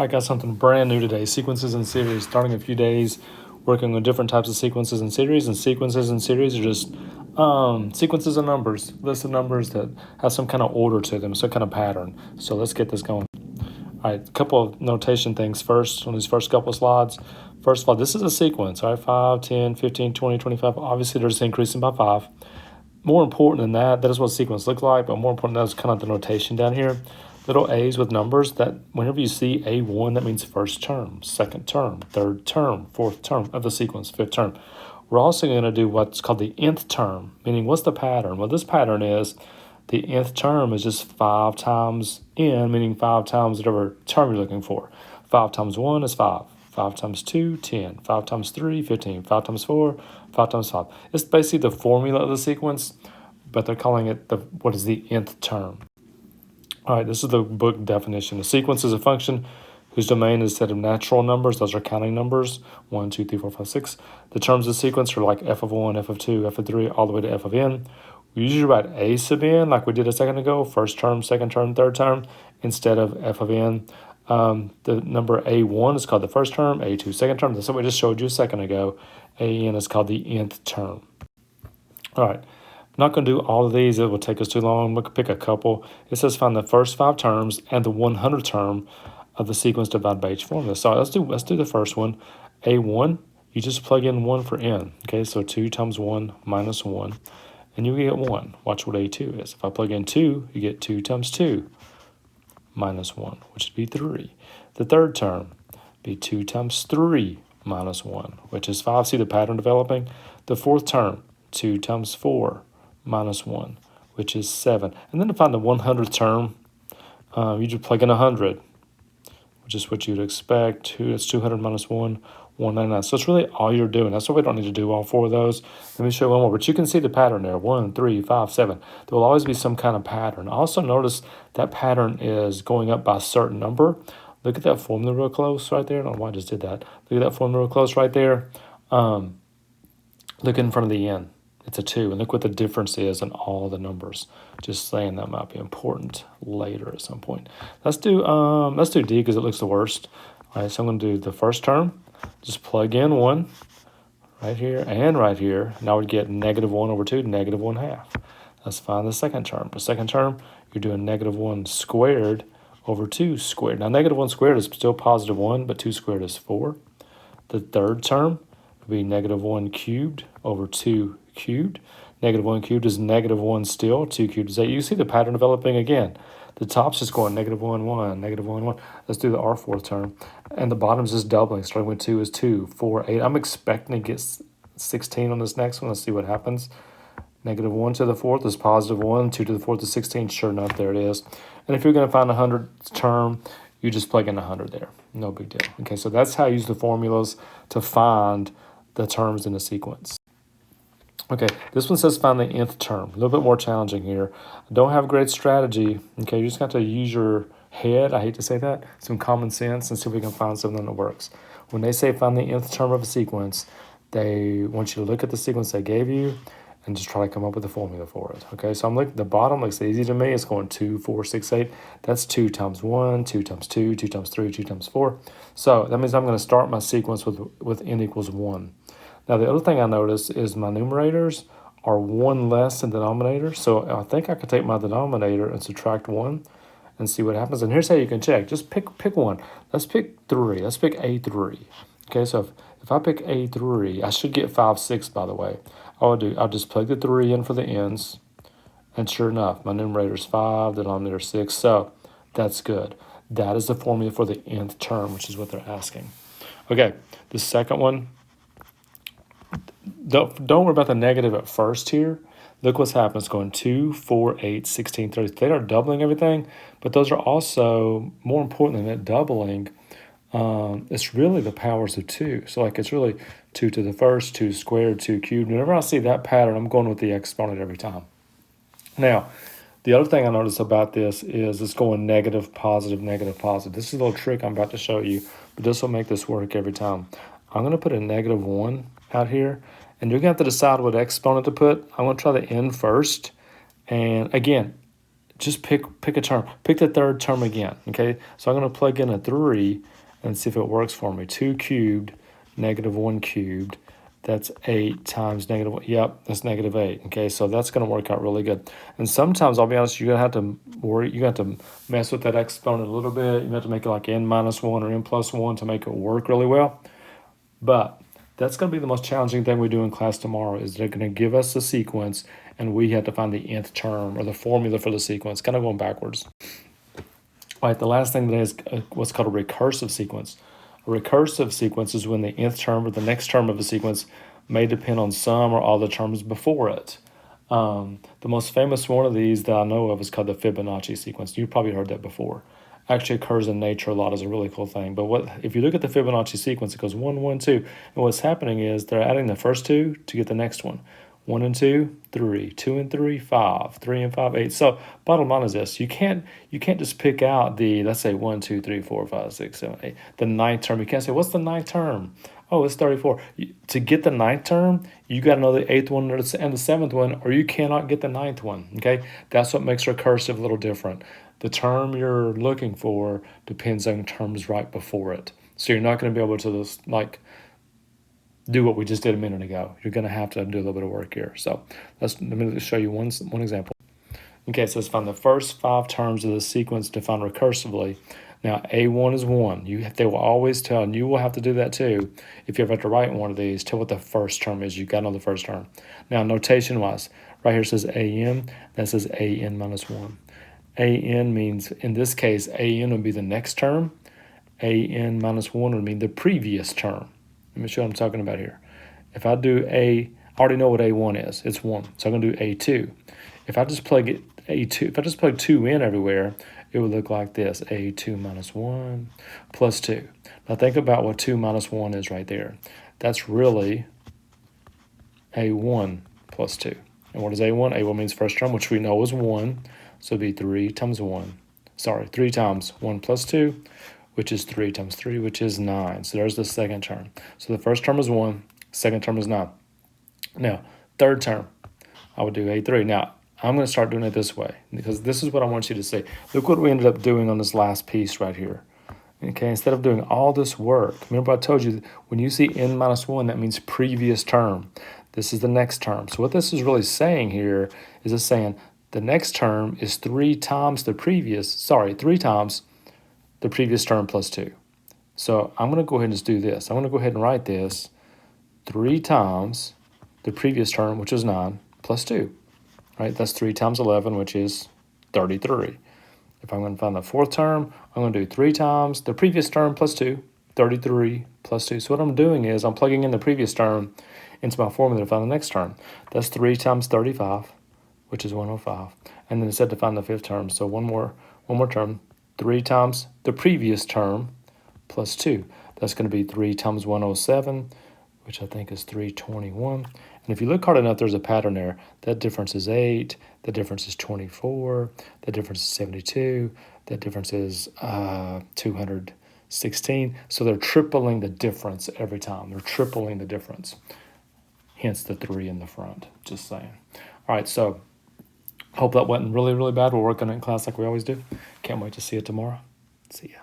I got something brand new today, sequences and series, starting a few days, working on different types of sequences and series are just sequences of numbers, lists of numbers that have some kind of order to them, some kind of pattern. So let's get this going. All right, a couple of notation things first on these first couple of slides. First of all, this is a sequence, all right, 5, 10, 15, 20, 25. Obviously, they're just increasing by 5. More important than that, that is what a sequence looks like, but more important, that is kind of the notation down here. Little a's with numbers that whenever you see A1, that means first term, second term, third term, fourth term of the sequence, fifth term. We're also going to do what's called the nth term, meaning what's the pattern? Well, this pattern is the nth term is just 5 times n, meaning 5 times whatever term you're looking for. 5 times 1 is 5. 5 times 2, 10. 5 times 3, 15. 5 times 4, 5 times 5. It's basically the formula of the sequence, but they're calling it what is the nth term. All right, this is the book definition. A sequence is a function whose domain is a set of natural numbers. Those are counting numbers, 1, 2, 3, 4, 5, 6. The terms of the sequence are like f of 1, f of 2, f of 3, all the way to f of n. We usually write a sub n like we did a second ago, first term, second term, third term, instead of f of n. The number a1 is called the first term, a2 second term. That's what we just showed you a second ago. An is called the nth term. All right. I'm not going to do all of these. It will take us too long. We'll pick a couple. It says find the first 5 terms and the 100th term of the sequence divided by each formula. So let's do the first one. A1, you just plug in 1 for n. Okay, so 2 times 1 minus 1. And you get 1. Watch what A2 is. If I plug in 2, you get 2 times 2 minus 1, which would be 3. The third term be 2 times 3 minus 1, which is 5. See the pattern developing? The fourth term, 2 times 4 minus 1, which is 7. And then to find the 100th term, you just plug in 100, which is what you'd expect. It's 200 minus 1, 199. So it's really all you're doing. That's why we don't need to do all 4 of those. Let me show you one more. But you can see the pattern there, 1, 3, 5, 7. There will always be some kind of pattern. Also notice that pattern is going up by a certain number. Look at that formula real close right there. I don't know why I just did that. Look at that formula real close right there. Look in front of the n. It's a 2, and look what the difference is in all the numbers. Just saying that might be important later at some point. Let's do D because it looks the worst. All right, so I'm going to do the first term. Just plug in 1 right here and right here. Now we get negative 1 over 2, negative 1/2. Let's find the second term. The second term, you're doing negative 1 squared over 2 squared. Now negative 1 squared is still positive 1, but 2 squared is 4. The third term would be negative 1 cubed over 2 cubed. Negative 1 cubed is negative 1 still. 2 cubed is 8. You see the pattern developing again. The top's just going negative 1, 1, negative 1, 1. Let's do the R4 term. And the bottom's just doubling. Starting with 2 is 2, 4, 8. I'm expecting to get 16 on this next one. Let's see what happens. Negative 1 to the 4th is positive 1. 2 to the 4th is 16. Sure enough, there it is. And if you're going to find a 100th term, you just plug in 100 there. No big deal. Okay, so that's how you use the formulas to find the terms in a sequence. Okay, this one says find the nth term. A little bit more challenging here. Don't have great strategy. Okay, you just got to use your head. I hate to say that. Some common sense and see if we can find something that works. When they say find the nth term of a sequence, they want you to look at the sequence they gave you and just try to come up with a formula for it. Okay, so I'm looking. The bottom looks easy to me. It's going 2, 4, 6, 8. That's 2 times 1, 2 times 2, 2 times 3, 2 times 4. So that means I'm going to start my sequence with n equals 1. Now, the other thing I notice is my numerators are 1 less than denominator. So I think I could take my denominator and subtract 1 and see what happens. And here's how you can check. Just pick one. Let's pick 3. Let's pick A3. Okay, so if I pick A3, I should get 5, 6, by the way. I'll just plug the 3 in for the n's. And sure enough, my numerator is 5, denominator is 6. So that's good. That is the formula for the nth term, which is what they're asking. Okay, the second one. Don't worry about the negative at first here. Look what's happening. It's going 2, 4, 8, 16, 30. They are doubling everything, but those are also, more important than that doubling, it's really the powers of 2. So like it's really 2 to the first, 2 squared, 2 cubed. Whenever I see that pattern, I'm going with the exponent every time. Now, the other thing I notice about this is it's going negative, positive, negative, positive. This is a little trick I'm about to show you, but this will make this work every time. I'm going to put a negative 1 out here, and you're going to have to decide what exponent to put. I'm going to try the n first, and again, just pick a term. Pick the third term again, okay? So I'm going to plug in a 3 and see if it works for me. 2 cubed, negative 1 cubed. That's 8 times negative 1. Yep, that's negative 8. Okay, so that's going to work out really good. And sometimes, I'll be honest, you're going to have to worry. You're going to have to mess with that exponent a little bit. You have to make it like n minus 1 or n plus 1 to make it work really well. But that's going to be the most challenging thing we do in class tomorrow is they're going to give us a sequence and we have to find the nth term or the formula for the sequence, kind of going backwards. All right, the last thing today is what's called a recursive sequence. A recursive sequence is when the nth term or the next term of a sequence may depend on some or all the terms before it. The most famous one of these that I know of is called the Fibonacci sequence. You've probably heard that before. Actually occurs in nature a lot, is a really cool thing. But if you look at the Fibonacci sequence, it goes 1, 1, 2. And what's happening is they're adding the first two to get the next one. 1 and 2, 3, 2 and 3, 5, 3 and 5, 8. So bottom line is this: you can't just pick out the, let's say 1, 2, 3, 4, 5, 6, 7, 8, the ninth term. You can't say, what's the ninth term? Oh, it's 34. To get the ninth term, you got to know the eighth one and the seventh one, or you cannot get the ninth one. Okay, that's what makes recursive a little different. The term you're looking for depends on terms right before it. So you're not going to be able to just do what we just did a minute ago. You're going to have to do a little bit of work here. So let me show you one example. Okay, so let's find the first 5 terms of the sequence defined recursively. Now, A1 is 1. They will always tell, and you will have to do that too, if you ever have to write one of these, tell what the first term is. You've got to know the first term. Now, notation-wise, right here says AN, that says AN minus 1. AN means, in this case, AN would be the next term. AN minus 1 would mean the previous term. Let me show you what I'm talking about here. If I do I already know what A1 is. It's 1. So I'm going to do A2. If I just plug A2, if I just plug 2 in everywhere, it would look like this: A2 minus 1 plus 2. Now think about what 2 minus 1 is right there. That's really A1 plus 2. And what is A1? A1 means first term, which we know is 1. So it'd be 3 times 1. Sorry, 3 times 1 plus 2, which is 3 times 3, which is 9. So there's the second term. So the first term is 1, second term is 9. Now, third term, I would do A3. Now, I'm going to start doing it this way because this is what I want you to see. Look what we ended up doing on this last piece right here. Okay, instead of doing all this work, remember I told you when you see n minus 1, that means previous term. This is the next term. So what this is really saying here is it's saying the next term is 3 times the previous term plus 2. So I'm going to go ahead and just do this. I'm going to go ahead and write this 3 times the previous term, which is 9, plus 2. Right? That's 3 times 11, which is 33. If I'm going to find the fourth term, I'm going to do 3 times the previous term plus 2, 33 plus 2. So what I'm doing is I'm plugging in the previous term into my formula to find the next term. That's 3 times 35, which is 105. And then it said to find the fifth term. So one more term, 3 times the previous term plus 2. That's going to be 3 times 107, which I think is 321. And if you look hard enough, there's a pattern there. That difference is 8. The difference is 24. The difference is 72. The difference is 216. So they're tripling the difference every time. They're tripling the difference. Hence the 3 in the front. Just saying. All right, so hope that wasn't really, really bad. We'll work on it in class like we always do. Can't wait to see you tomorrow. See ya.